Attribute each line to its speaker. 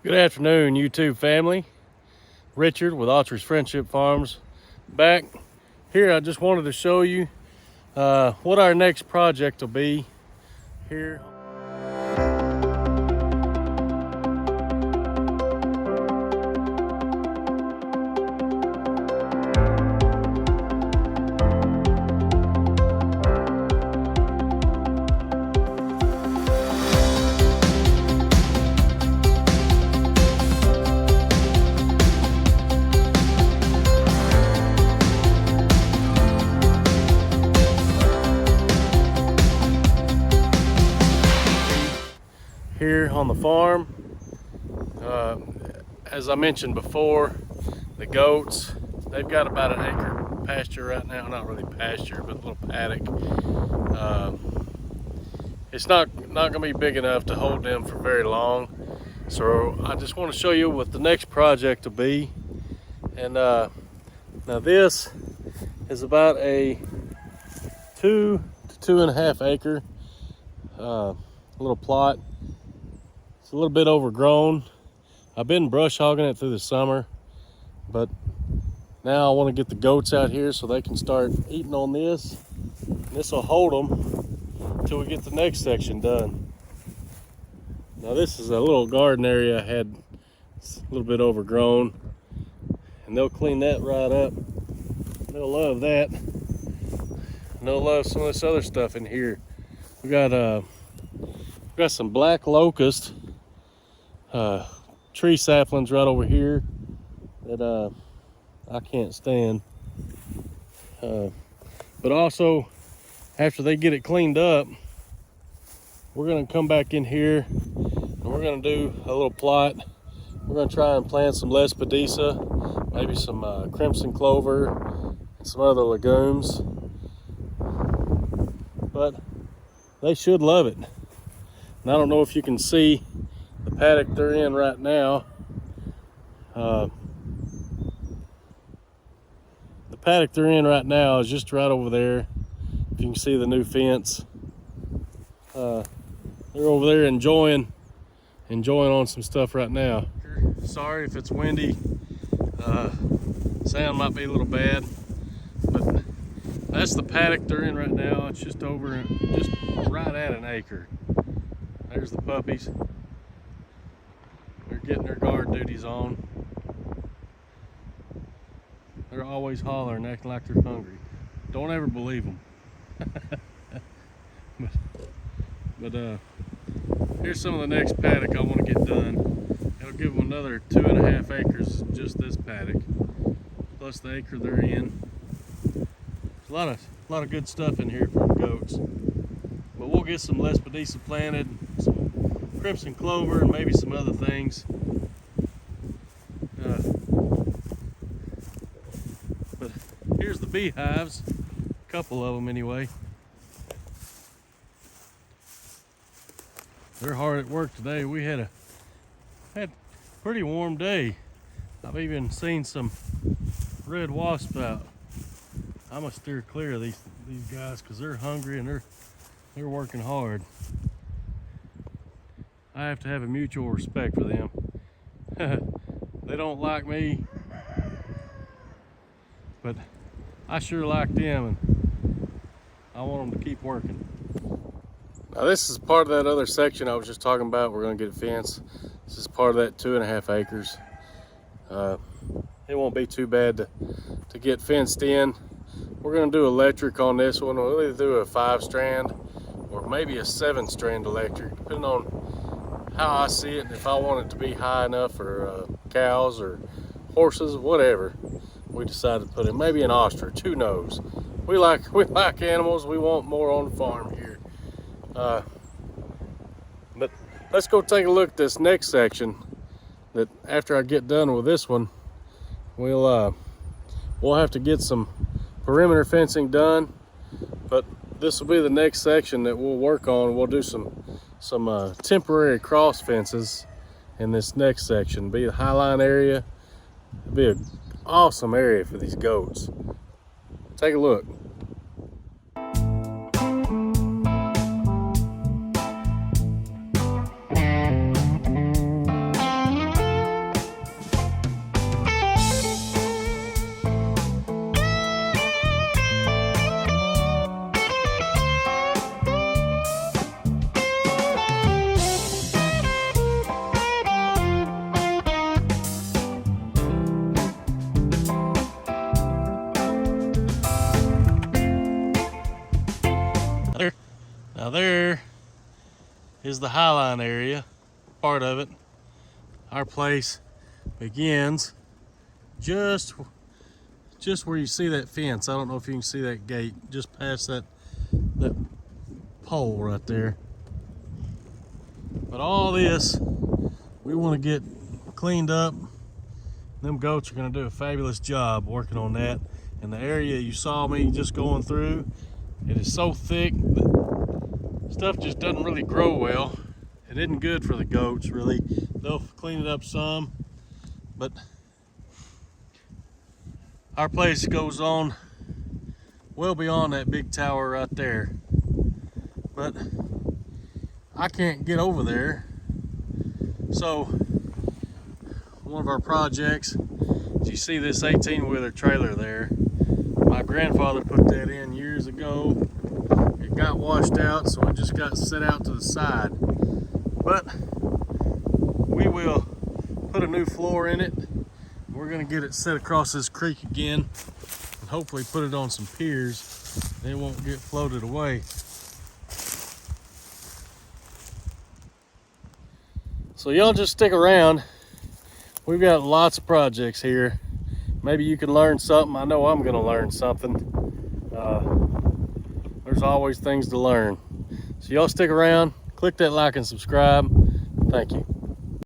Speaker 1: Good afternoon, YouTube family. Richard with Autry's Friendship Farms back here. I just wanted to show you what our next project will be here. Here on the farm, as I mentioned before, the goats, they've got about an acre pasture right now. Not really pasture, but a little paddock. It's not going to be big enough to hold them for very long, so I just want to show you what the next project will be. And now this is about a 2 to 2.5 acre little plot. It's a little bit overgrown. I've been brush hogging it through the summer, but now I want to get the goats out here so they can start eating on this. This will hold them until we get the next section done. Now this is a little garden area I had. It's a little bit overgrown, and they'll clean that right up. They'll love that. And they'll love some of this other stuff in here. We got some black locust tree saplings right over here that I can't stand. But also, after they get it cleaned up, we're gonna come back in here and we're gonna do a little plot. We're gonna try and plant some lespedisa, maybe some crimson clover, and some other legumes. But they should love it. And I don't know if you can see the paddock they're in right now. The paddock they're in right now is just right over there. If you can see the new fence. They're over there enjoying on some stuff right now. Sorry if it's windy. Sound might be a little bad, but that's the paddock they're in right now. It's just right at an acre. There's the puppies. They're getting their guard duties on. They're always hollering, acting like they're hungry. Don't ever believe them. but here's some of the next paddock I want to get done. It'll give them another 2.5 acres, just this paddock, plus the acre they're in. There's a lot of good stuff in here for the goats. But we'll get some lespedisa planted, some crimson clover, and maybe some other things. But here's the beehives, a couple of them anyway. They're hard at work today. We had a pretty warm day. I've even seen some red wasps out. I'm gonna steer clear of these guys because they're hungry and they're working hard. I have to have a mutual respect for them. They don't like me, but I sure like them, and I want them to keep working. Now this is part of that other section I was just talking about. We're gonna get a fence. This is part of that 2.5 acres. It won't be too bad to get fenced in. We're gonna do electric on this one. We'll either do a 5-strand or maybe a 7-strand electric, depending on how I see it and if I want it to be high enough for cows or horses, whatever we decide to put in. Maybe an ostrich, who knows? We like animals. We want more on the farm here. But let's go take a look at this next section. That after I get done with this one, we'll have to get some perimeter fencing done. But this will be the next section that we'll work on. We'll do some temporary cross fences in this next section. It'll be a highline area. It'll be an awesome area for these goats. Take a look. is the highline area, part of it. Our place begins just where you see that fence. I don't know if you can see that gate, just past that pole right there. But all this, we want to get cleaned up. Them goats are going to do a fabulous job working on that. And the area you saw me just going through, it is so thick that stuff just doesn't really grow well. It isn't good for the goats, really. They'll clean it up some, but our place goes on well beyond that big tower right there. But I can't get over there. So one of our projects, you see this 18-wheeler trailer there. My grandfather put that in years ago. It got washed out, so it just got set out to the side. But we will put a new floor in it. We're gonna get it set across this creek again and hopefully put it on some piers. It won't get floated away. So y'all just stick around. We've got lots of projects here. Maybe you can learn something. I know I'm gonna learn something. There's always things to learn. So y'all stick around, click that like and subscribe. Thank you.